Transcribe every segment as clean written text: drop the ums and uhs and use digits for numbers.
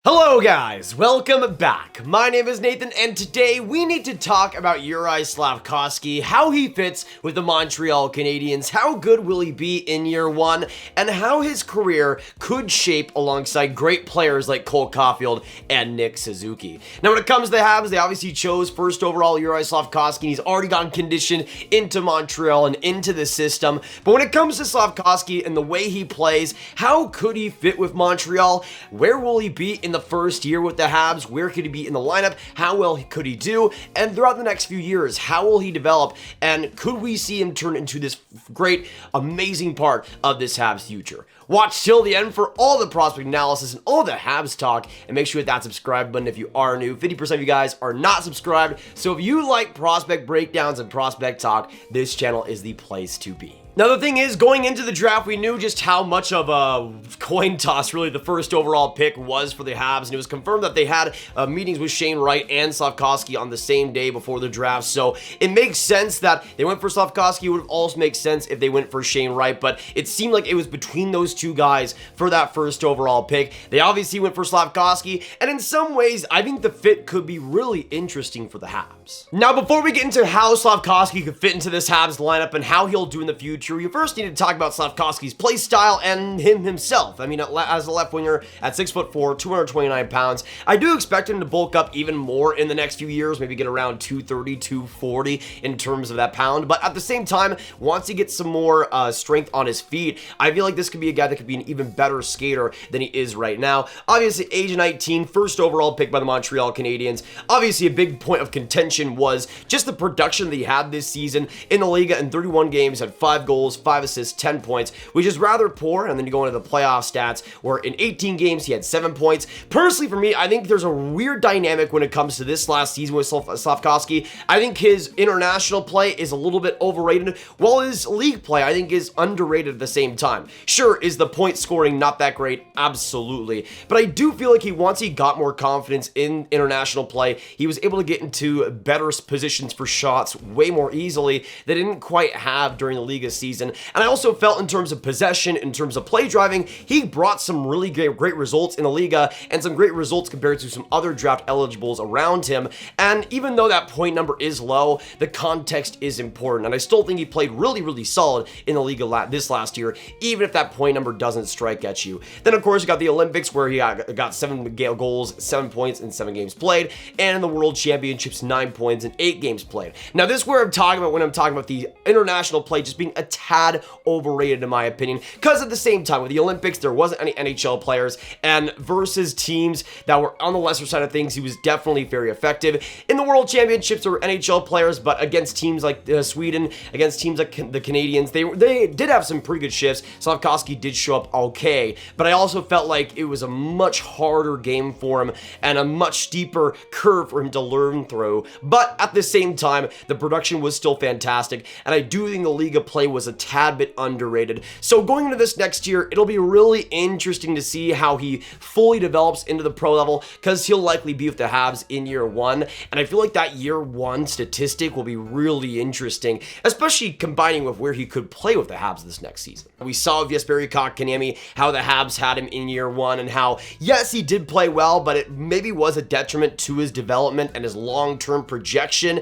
Hello guys, welcome back. My name is Nathan and today we need to talk about Juraj Slafkovsky, how he fits with the Montreal Canadiens, how good will he be in year one, and how his career could shape alongside great players like Caufield and Nick Suzuki. Now when it comes to the Habs, they obviously chose first overall Juraj Slafkovsky and he's already gotten conditioned into Montreal and into the system. But when it comes to Slafkovsky and the way he plays, how could he fit with Montreal? Where will he be in the first year with the Habs? Where could he be in the lineup? How well could he do? And throughout the next few years, how will he develop? And could we see him turn into this great, amazing part of this Habs future? Watch till the end for all the prospect analysis and all the Habs talk, and make sure you hit that subscribe button if you are new. 50% of you guys are not subscribed, so if you like prospect breakdowns and prospect talk, this channel is the place to be. Now the thing is, going into the draft, we knew just how much of a coin toss really the first overall pick was for the Habs, and it was confirmed that they had meetings with Shane Wright and Slafkovsky on the same day before the draft, so it makes sense that they went for Slafkovsky. It would have also made sense if they went for Shane Wright, but it seemed like it was between those two guys for that first overall pick. They obviously went for Slafkovsky, and in some ways, I think the fit could be really interesting for the Habs. Now, before we get into how Slafkovsky could fit into this Habs lineup and how he'll do in the future, you first need to talk about Slafkovsky's play style and him himself. I mean, as a left winger at 6'4", 229 pounds, I do expect him to bulk up even more in the next few years, maybe get around 230, 240 in terms of that pound. But at the same time, once he gets some more strength on his feet, I feel like this could be a guy that could be an even better skater than he is right now. Obviously, age 19, first overall pick by the Montreal Canadiens. Obviously, a big point of contention was just the production that he had this season in the Liga. In 31 games, had 5 goals, 5 assists, 10 points, which is rather poor. And then you go into the playoff stats where in 18 games he had 7 points. Personally, for me, I think there's a weird dynamic when it comes to this last season with Slafkovsky. I think his international play is a little bit overrated, while his league play I think is underrated at the same time. Sure, is the point scoring not that great? Absolutely. But I do feel like once he got more confidence in international play, he was able to get into better positions for shots way more easily that he didn't quite have during the Liga season. And I also felt in terms of possession, in terms of play driving, he brought some really great results in the Liga and some great results compared to some other draft eligibles around him. And even though that point number is low, the context is important. And I still think he played really solid in the Liga this last year, even if that point number doesn't strike at you. Then of course you got the Olympics where he got 7 goals, 7 points in 7 games played, and in the World Championships 9 points in 8 games played. Now this is where I'm talking about when I'm talking about the international play just being a tad overrated in my opinion, because at the same time with the Olympics there wasn't any NHL players, and versus teams that were on the lesser side of things he was definitely very effective. In the World Championships there were NHL players, but against teams like Sweden, against teams like the Canadiens, they did have some pretty good shifts. Slafkovsky did show up okay, but I also felt like it was a much harder game for him and a much steeper curve for him to learn through. But at the same time the production was still fantastic, and I do think the Liga play was a tad bit underrated. So going into this next year, it'll be really interesting to see how he fully develops into the pro level, because he'll likely be with the Habs in year one, and I feel like that year one statistic will be really interesting, especially combining with where he could play with the Habs this next season. We saw with Jesperi Kotkaniemi how the Habs had him in year one, and how yes, he did play well, but it maybe was a detriment to his development and his long-term projection.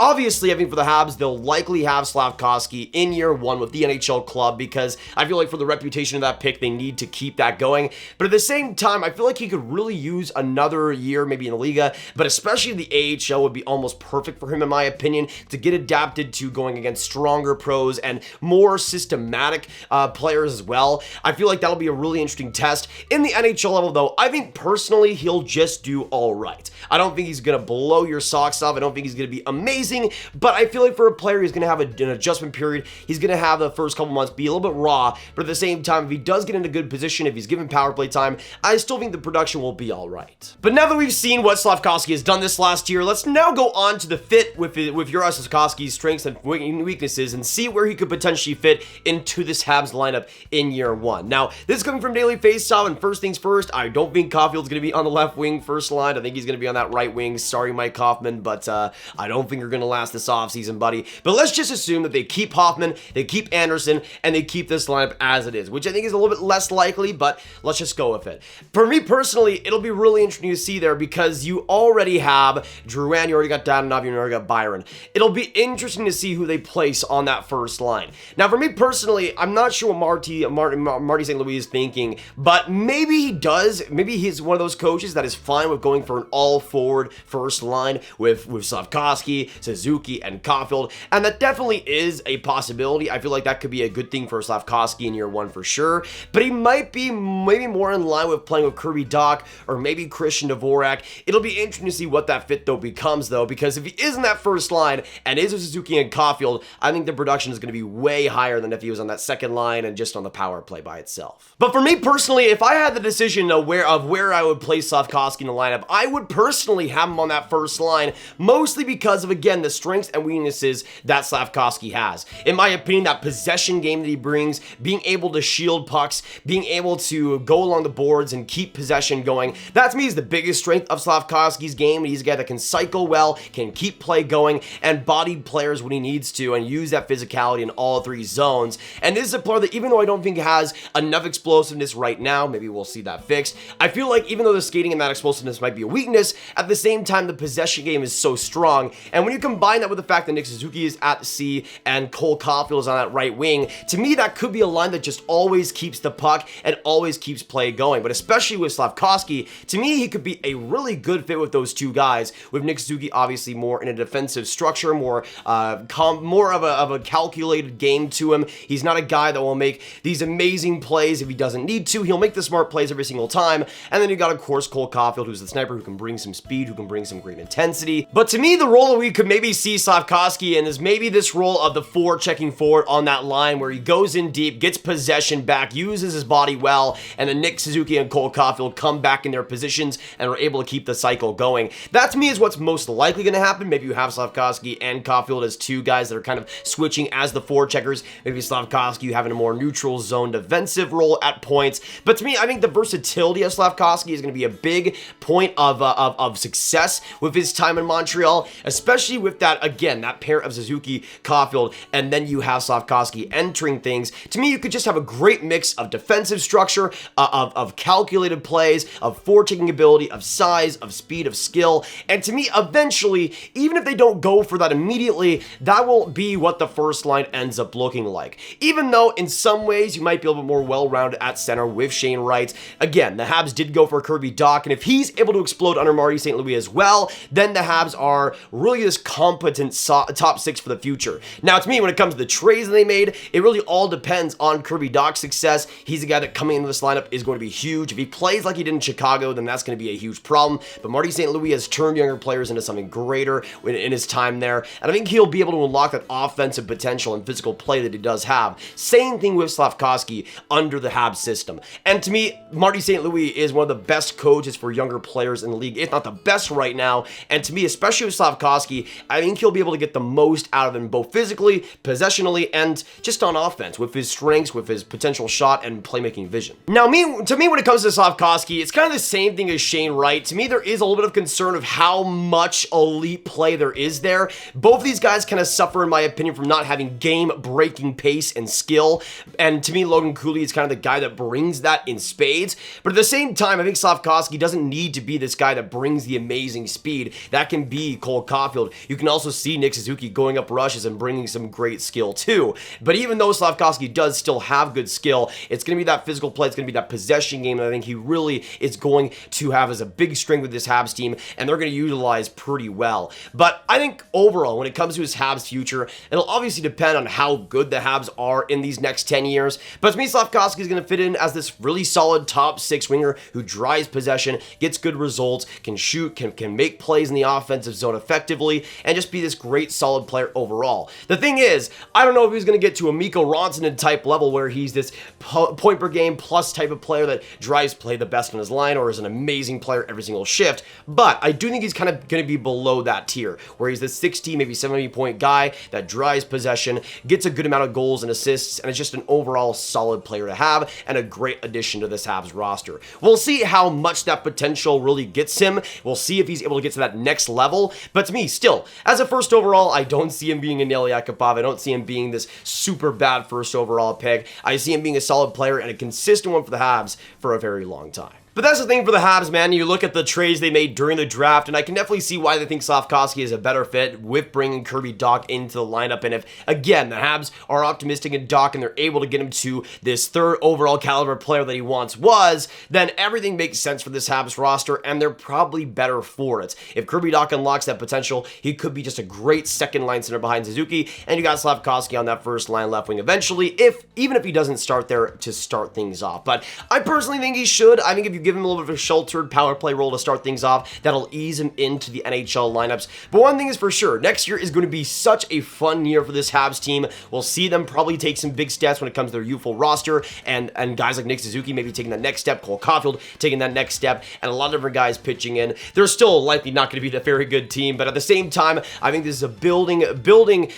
Obviously, I think for the Habs, they'll likely have Slafkovsky in year one with the NHL club, because I feel like for the reputation of that pick, they need to keep that going. But at the same time, I feel like he could really use another year, maybe in the Liga, but especially the AHL would be almost perfect for him, in my opinion, to get adapted to going against stronger pros and more systematic players as well. I feel like that'll be a really interesting test. In the NHL level, though, I think personally, he'll just do all right. I don't think he's going to blow your socks off. I don't think he's going to be amazing. But I feel like for a player, he's going to have an adjustment period. He's going to have the first couple months be a little bit raw, but at the same time, if he does get into good position, if he's given power play time, I still think the production will be all right. But now that we've seen what Slafkovsky has done this last year, let's now go on to the fit with Juraj Slafkovsky's strengths and weaknesses and see where he could potentially fit into this Habs lineup in year one. Now, this is coming from Daily Faceoff, and first things first, I don't think Caufield's going to be on the left wing first line. I think he's going to be on that right wing. Sorry, Mike Hoffman, but I don't think you're going going to last this offseason, buddy. But let's just assume that they keep Hoffman, they keep Anderson, and they keep this lineup as it is, which I think is a little bit less likely, but let's just go with it. For me personally, it'll be really interesting to see there because you already have Drouin, you already got Dadonov, you already got Byron. It'll be interesting to see who they place on that first line. Now, for me personally, I'm not sure what Marty St. Louis is thinking, but maybe he does. Maybe he's one of those coaches that is fine with going for an all-forward first line with Slafkovsky, Suzuki, and Caufield, and that definitely is a possibility. I feel like that could be a good thing for Slafkovsky in year one for sure, but he might be maybe more in line with playing with Kirby Dach or maybe Christian Dvorak. It'll be interesting to see what that fit though becomes though, because if he is in that first line and is with Suzuki and Caufield, I think the production is going to be way higher than if he was on that second line and just on the power play by itself. But for me personally, if I had the decision of where I would place Slafkovsky in the lineup, I would personally have him on that first line, mostly because of, again, the strengths and weaknesses that Slafkovsky has. In my opinion, that possession game that he brings, being able to shield pucks, being able to go along the boards and keep possession going, that to me is the biggest strength of Slafkovsky's game. He's a guy that can cycle well, can keep play going, and body players when he needs to, and use that physicality in all three zones. And this is a player that, even though I don't think has enough explosiveness right now, maybe we'll see that fixed, I feel like even though the skating and that explosiveness might be a weakness, at the same time, the possession game is so strong. And when you combine that with the fact that Nick Suzuki is at C and Cole Caufield is on that right wing, to me, that could be a line that just always keeps the puck and always keeps play going. But especially with Slafkovsky, to me, he could be a really good fit with those two guys, with Nick Suzuki obviously more in a defensive structure, more of a calculated game to him. He's not a guy that will make these amazing plays if he doesn't need to. He'll make the smart plays every single time. And then you got, of course, Cole Caufield, who's the sniper, who can bring some speed, who can bring some great intensity. But to me, the role that we could maybe see Slafkovsky in is maybe this role of the forward checking forward on that line where he goes in deep, gets possession back, uses his body well, and then Nick Suzuki and Cole Caufield come back in their positions and are able to keep the cycle going. That to me is what's most likely going to happen. Maybe you have Slafkovsky and Caufield as two guys that are kind of switching as the forward checkers. Maybe Slafkovsky you have in a more neutral zone defensive role at points. But to me, I think the versatility of Slafkovsky is going to be a big point of success with his time in Montreal, especially with that, again, that pair of Suzuki, Caufield, and then you have Slafkovsky entering things. To me, you could just have a great mix of defensive structure, of calculated plays, of forechecking ability, of size, of speed, of skill, and to me, eventually, even if they don't go for that immediately, that will be what the first line ends up looking like. Even though, in some ways, you might be a little bit more well-rounded at center with Shane Wright. Again, the Habs did go for Kirby Dach, and if he's able to explode under Marty St. Louis as well, then the Habs are really this competent top six for the future. Now, to me, when it comes to the trades that they made, it really all depends on Kirby Dach's success. He's a guy that coming into this lineup is going to be huge. If he plays like he did in Chicago, then that's going to be a huge problem. But Marty St. Louis has turned younger players into something greater in his time there, and I think he'll be able to unlock that offensive potential and physical play that he does have. Same thing with Slafkovsky under the Habs system. And to me, Marty St. Louis is one of the best coaches for younger players in the league, if not the best right now. And to me, especially with Slafkovsky, I think he'll be able to get the most out of him, both physically, possessionally, and just on offense, with his strengths, with his potential shot and playmaking vision. Now, to me, when it comes to Slafkovsky, it's kind of the same thing as Shane Wright. To me, there is a little bit of concern of how much elite play there is there. Both of these guys kind of suffer, in my opinion, from not having game-breaking pace and skill. And to me, Logan Cooley is kind of the guy that brings that in spades. But at the same time, I think Slafkovsky doesn't need to be this guy that brings the amazing speed. That can be Cole Caufield. You can also see Nick Suzuki going up rushes and bringing some great skill too. But even though Slafkovsky does still have good skill, it's going to be that physical play, it's going to be that possession game that I think he really is going to have as a big strength with this Habs team, and they're going to utilize pretty well. But I think overall, when it comes to his Habs future, it'll obviously depend on how good the Habs are in these next 10 years. But to me, Slafkovsky is going to fit in as this really solid top six winger who drives possession, gets good results, can shoot, can make plays in the offensive zone effectively, and just be this great solid player overall. The thing is, I don't know if he's going to get to a Mikko Rantanen type level where he's this point per game plus type of player that drives play the best on his line or is an amazing player every single shift, but I do think he's kind of going to be below that tier, where he's this 60, maybe 70 point guy that drives possession, gets a good amount of goals and assists, and is just an overall solid player to have and a great addition to this Habs roster. We'll see how much that potential really gets him. We'll see if he's able to get to that next level, but to me, still, As a first overall, I don't see him being a Nail Yakupov. I don't see him being this super bad first overall pick. I see him being a solid player and a consistent one for the Habs for a very long time. But that's the thing for the Habs, man. You look at the trades they made during the draft, and I can definitely see why they think Slafkovsky is a better fit with bringing Kirby Dach into the lineup. And if, again, the Habs are optimistic in Dach and they're able to get him to this third overall caliber player that he once was, then everything makes sense for this Habs roster, and they're probably better for it. If Kirby Dach unlocks that potential, he could be just a great second-line center behind Suzuki, and you got Slafkovsky on that first-line left wing eventually, even if he doesn't start there to start things off. But I personally think he should. I think if you give him a little bit of a sheltered power play role to start things off, that'll ease him into the NHL lineups. But one thing is for sure, next year is going to be such a fun year for this Habs team. We'll see them probably take some big steps when it comes to their youthful roster, and guys like Nick Suzuki maybe taking that next step, Cole Caufield taking that next step, and a lot of different guys pitching in. They're still likely not going to be a very good team, but at the same time, I think this is a building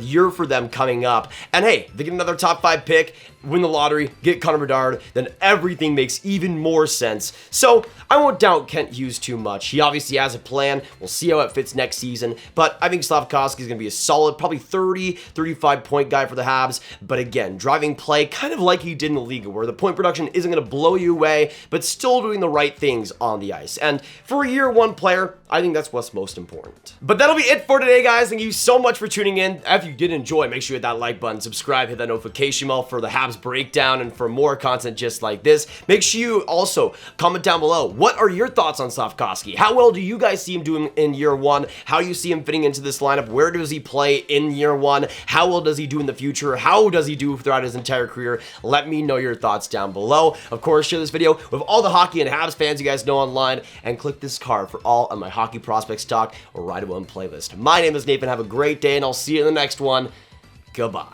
year for them coming up. And hey, they get another top 5 pick, win the lottery, get Conor Bedard, then everything makes even more sense. So I won't doubt Kent Hughes too much. He obviously has a plan. We'll see how it fits next season. But I think Slafkovsky is going to be a solid, probably 30, 35 point guy for the Habs. But again, driving play kind of like he did in the league, where the point production isn't going to blow you away, but still doing the right things on the ice. And for a year one player, I think that's what's most important. But that'll be it for today, guys. Thank you so much for tuning in. If you did enjoy, make sure you hit that like button, subscribe, hit that notification bell for the Habs breakdown and for more content just like this. Make sure you also comment down below, what are your thoughts on Slafkovsky? How well do you guys see him doing in year one? How do you see him fitting into this lineup? Where does he play in year one? How well does he do in the future? How does he do throughout his entire career? Let me know your thoughts down below. Of course, share this video with all the hockey and Habs fans you guys know online, and click this card for all of my hockey prospects talk or Ride One playlist. My name is Nathan. Have a great day, and I'll see you in the next one. Goodbye.